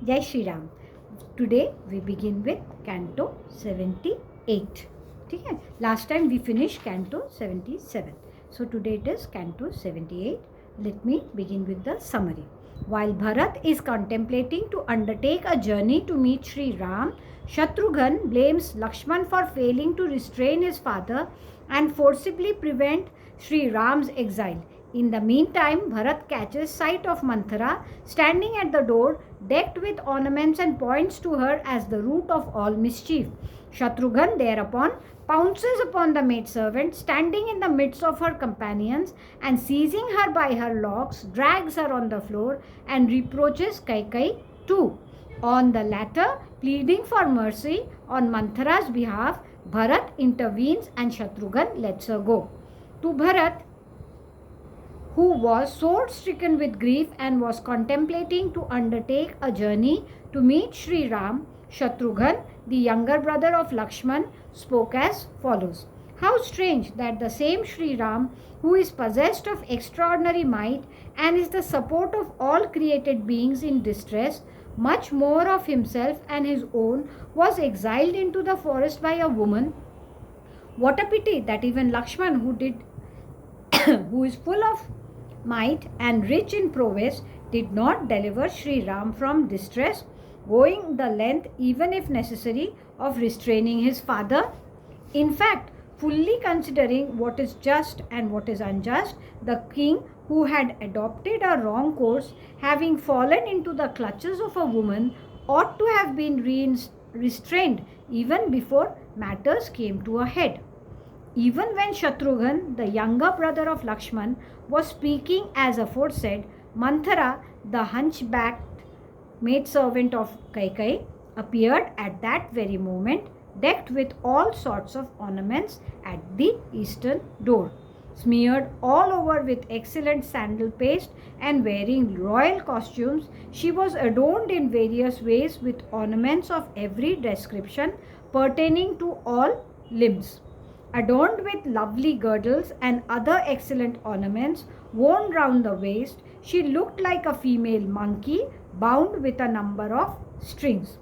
Jai Shri Ram. Today we begin with Canto 78. Okay? Last time we finished Canto 77. So today it is Canto 78. Let me begin with the summary. While Bharat is contemplating to undertake a journey to meet Sri Ram, Shatrughan blames Lakshman for failing to restrain his father and forcibly prevent Sri Ram's exile. In the meantime, Bharat catches sight of Manthara standing at the door, decked with ornaments, and points to her as the root of all mischief. Shatrughan thereupon pounces upon the maidservant standing in the midst of her companions and seizing her by her locks, drags her on the floor and reproaches Kaikai too. On the latter, pleading for mercy on Manthara's behalf, Bharat intervenes and Shatrughan lets her go. To Bharat, who was sore stricken with grief and was contemplating to undertake a journey to meet Sri Ram, Shatrughan, the younger brother of Lakshman, spoke as follows. How strange that the same Sri Ram, who is possessed of extraordinary might and is the support of all created beings in distress, much more of himself and his own, was exiled into the forest by a woman. What a pity that even Lakshman, who is full of might and rich in prowess, did not deliver Sri Ram from distress, going the length, even if necessary, of restraining his father. In fact, fully considering what is just and what is unjust, the king, who had adopted a wrong course, having fallen into the clutches of a woman, ought to have been restrained even before matters came to a head. Even when Shatrughan, the younger brother of Lakshman, was speaking as aforesaid, Manthara, the hunchbacked maidservant of Kaikai, appeared at that very moment, decked with all sorts of ornaments at the eastern door. Smeared all over with excellent sandal paste and wearing royal costumes, she was adorned in various ways with ornaments of every description pertaining to all limbs. Adorned with lovely girdles and other excellent ornaments worn round the waist, she looked like a female monkey bound with a number of strings.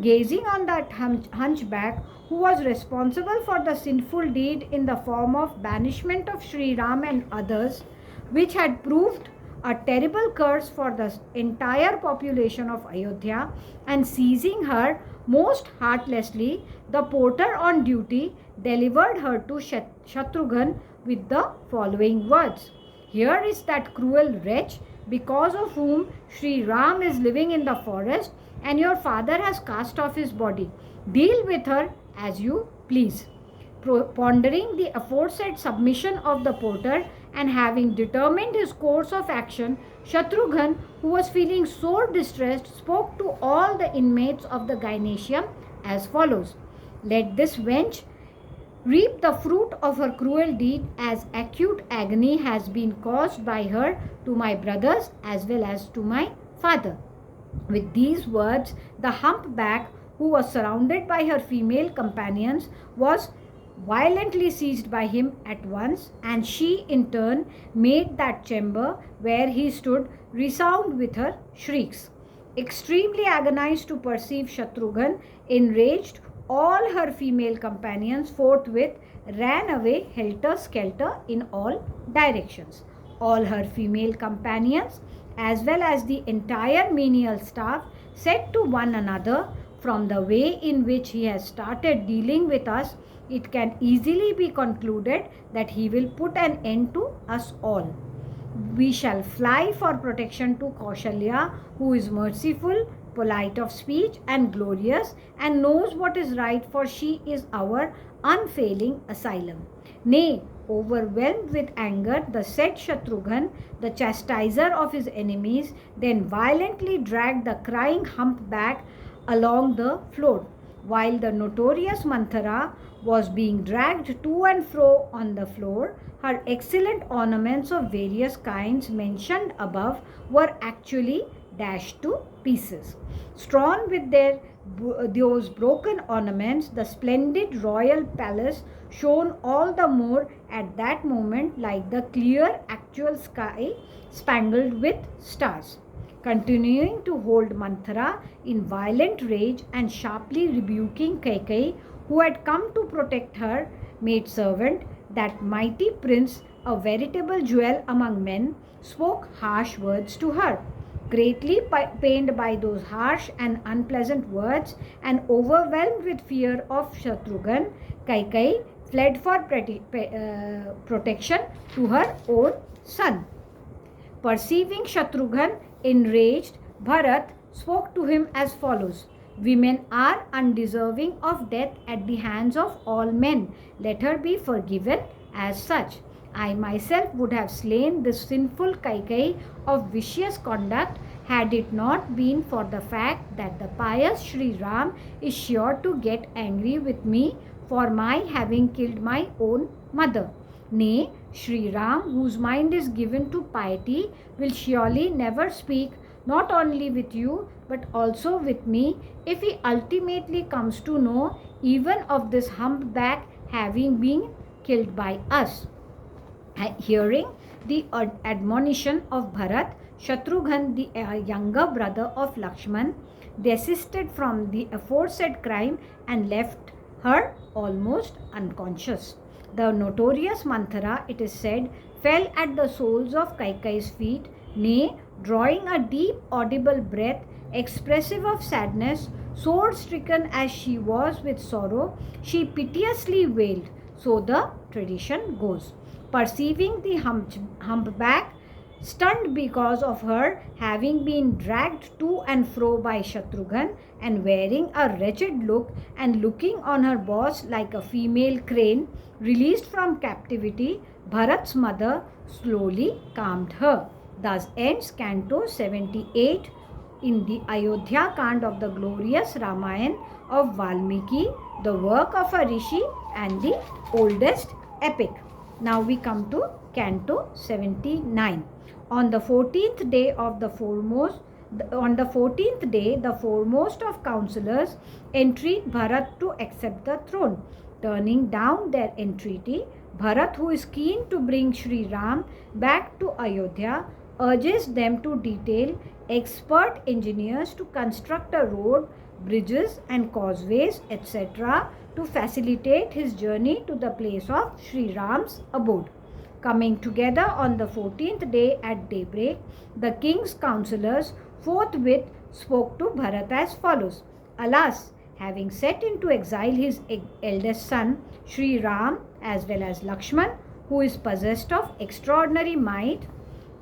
Gazing on that hunchback, who was responsible for the sinful deed in the form of banishment of Sri Ram and others, which had proved a terrible curse for the entire population of Ayodhya, and seizing her most heartlessly, the porter on duty delivered her to Shatrughan with the following words. Here is that cruel wretch, because of whom Sri Ram is living in the forest, and your father has cast off his body. Deal with her as you please. Pondering the aforesaid submission of the porter and having determined his course of action, Shatrughan, who was feeling sore distressed, spoke to all the inmates of the gynecium as follows. Let this wench reap the fruit of her cruel deed, as acute agony has been caused by her to my brothers as well as to my father. With these words, the humpback, who was surrounded by her female companions, was violently seized by him at once, and she in turn made that chamber where he stood resound with her shrieks. Extremely agonized to perceive Shatrughan, enraged, all her female companions forthwith ran away helter-skelter in all directions. All her female companions, as well as the entire menial staff, said to one another, from the way in which he has started dealing with us, it can easily be concluded that he will put an end to us all. We shall fly for protection to Kaushalya, who is merciful, polite of speech, and glorious, and knows what is right, for she is our unfailing asylum. Nay, overwhelmed with anger, the said Shatrughan, the chastiser of his enemies, then violently dragged the crying humpback along the floor, while the notorious Manthara was being dragged to and fro on the floor. Her excellent ornaments of various kinds mentioned above were actually dashed to pieces. Strewn with those broken ornaments, the splendid royal palace shone all the more at that moment like the clear actual sky spangled with stars. Continuing to hold Manthara in violent rage and sharply rebuking Kaikeyi, who had come to protect her maidservant, that mighty prince, a veritable jewel among men, spoke harsh words to her. Greatly pained by those harsh and unpleasant words and overwhelmed with fear of Shatrughan, Kaikeyi fled for protection to her own son. Perceiving Shatrughan enraged, Bharat spoke to him as follows: Women are undeserving of death at the hands of all men. Let her be forgiven as such. I myself would have slain this sinful Kaikeyi of vicious conduct had it not been for the fact that the pious Sri Ram is sure to get angry with me for my having killed my own mother. Nay, Sri Ram, whose mind is given to piety, will surely never speak not only with you but also with me if he ultimately comes to know even of this humpback having been killed by us. Hearing the admonition of Bharat, Shatrughan, the younger brother of Lakshman, desisted from the aforesaid crime and left her almost unconscious. The notorious Manthara, it is said, fell at the soles of Kaikeyi's feet, nay, drawing a deep audible breath, expressive of sadness, sore stricken as she was with sorrow, she piteously wailed. So the tradition goes. Perceiving the humpback, stunned because of her having been dragged to and fro by Shatrughan and wearing a wretched look and looking on her boss like a female crane released from captivity, Bharat's mother slowly calmed her. Thus ends Canto 78 in the AYODHYAKAND of the glorious Ramayan of Valmiki, the work of a rishi and the oldest epic. Now we come to Canto 79. On the 14th day, the foremost of counselors entreat Bharat to accept the throne. Turning down their entreaty, Bharat, who is keen to bring Sri Ram back to Ayodhya, urges them to detail expert engineers to construct a road, bridges and causeways, etc., to facilitate his journey to the place of Sri Ram's abode. Coming together on the 14th day at daybreak, the king's counsellors forthwith spoke to Bharat as follows: Alas, having set into exile his eldest son, Sri Ram, as well as Lakshman, who is possessed of extraordinary might,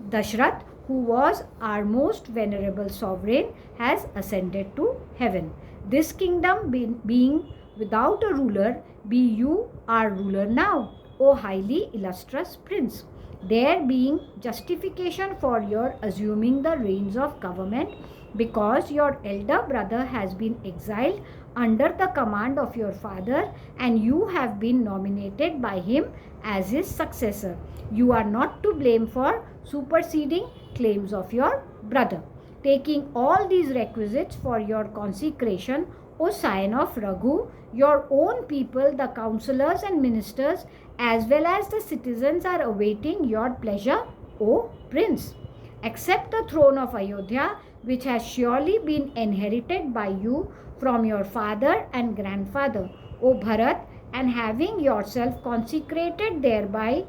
Dashrath, who was our most venerable sovereign, has ascended to heaven. This kingdom being without a ruler, be you our ruler now, O highly illustrious prince. There being justification for your assuming the reins of government, because your elder brother has been exiled under the command of your father and you have been nominated by him as his successor. You are not to blame for superseding claims of your brother. Taking all these requisites for your consecration, O scion of Raghu, your own people, the councillors and ministers, as well as the citizens, are awaiting your pleasure, O prince. Accept the throne of Ayodhya, which has surely been inherited by you from your father and grandfather, O Bharat, and having yourself consecrated thereby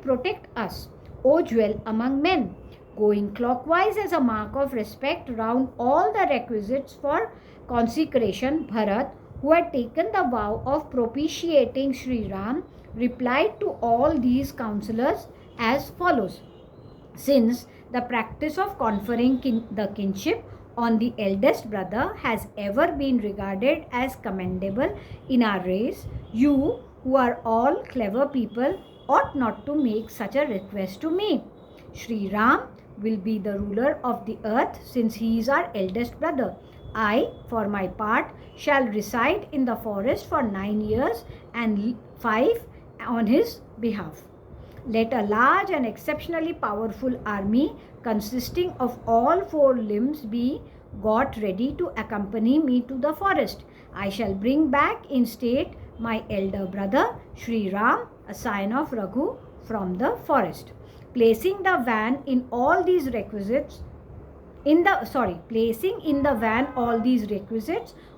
protect us, O jewel among men. Going clockwise as a mark of respect round all the requisites for consecration, Bharat, who had taken the vow of propitiating Sri Ram, replied to all these counsellors as follows: Since the practice of conferring the kinship on the eldest brother has ever been regarded as commendable in our race, you, who are all clever people, ought not to make such a request to me. Sri Ram will be the ruler of the earth since he is our eldest brother. I, for my part, shall reside in the forest for 9 years and 5 on his behalf. Let a large and exceptionally powerful army consisting of all 4 limbs be got ready to accompany me to the forest. I shall bring back in state my elder brother, Sri Ram, a scion of Raghu, from the forest. Placing in the van all these requisites,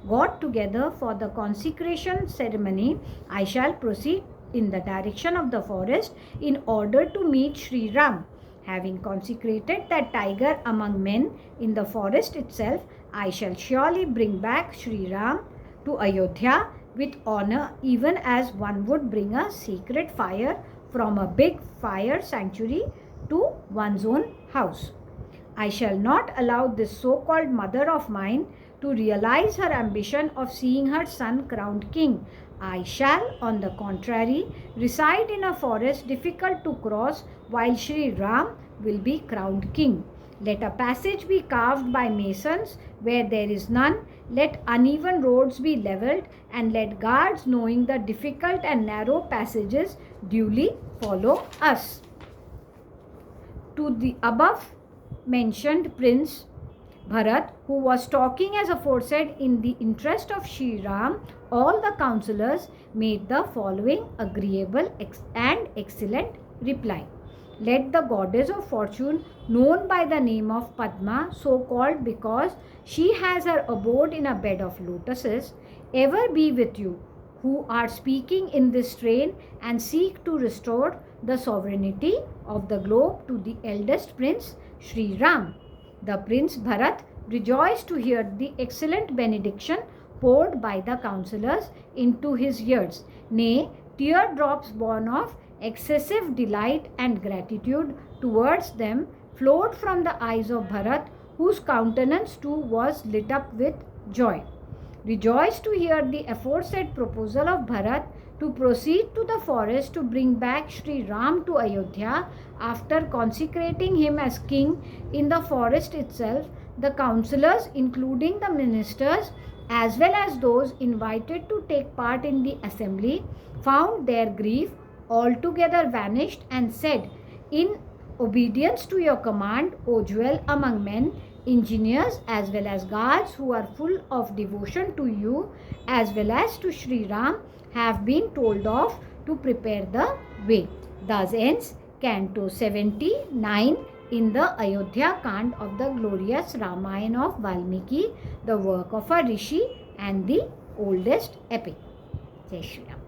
got together for the consecration ceremony, I shall proceed in the direction of the forest in order to meet Sri Ram. Having consecrated that tiger among men in the forest itself, I shall surely bring back Sri Ram to Ayodhya with honor, even as one would bring a sacred fire from a big fire sanctuary to one's own house. I shall not allow this so-called mother of mine to realize her ambition of seeing her son crowned king. I shall, on the contrary, reside in a forest difficult to cross while Sri Ram will be crowned king. Let a passage be carved by masons where there is none. Let uneven roads be levelled, and let guards knowing the difficult and narrow passages duly follow us. To the above mentioned Prince Bharat, who was talking as aforesaid in the interest of Sri Ram, all the counsellors made the following agreeable and excellent reply. Let the goddess of fortune, known by the name of Padma, so called because she has her abode in a bed of lotuses, ever be with you, who are speaking in this strain and seek to restore the sovereignty of the globe to the eldest prince, Sri Ram. The Prince Bharat rejoiced to hear the excellent benediction poured by the counsellors into his ears. Nay, teardrops born of excessive delight and gratitude towards them flowed from the eyes of Bharat, whose countenance too was lit up with joy. Rejoiced to hear the aforesaid proposal of Bharat to proceed to the forest to bring back Sri Ram to Ayodhya, after consecrating him as king in the forest itself, the counsellors, including the ministers as well as those invited to take part in the assembly, found their grief altogether vanished and said, in obedience to your command, O jewel among men, engineers as well as guards who are full of devotion to you as well as to Sri Ram have been told off to prepare the way. Thus ends Canto 79 in the AYODHYAKAND of the glorious Ramayan of Valmiki, the work of a Rishi and the oldest epic. Jai Shri Ram.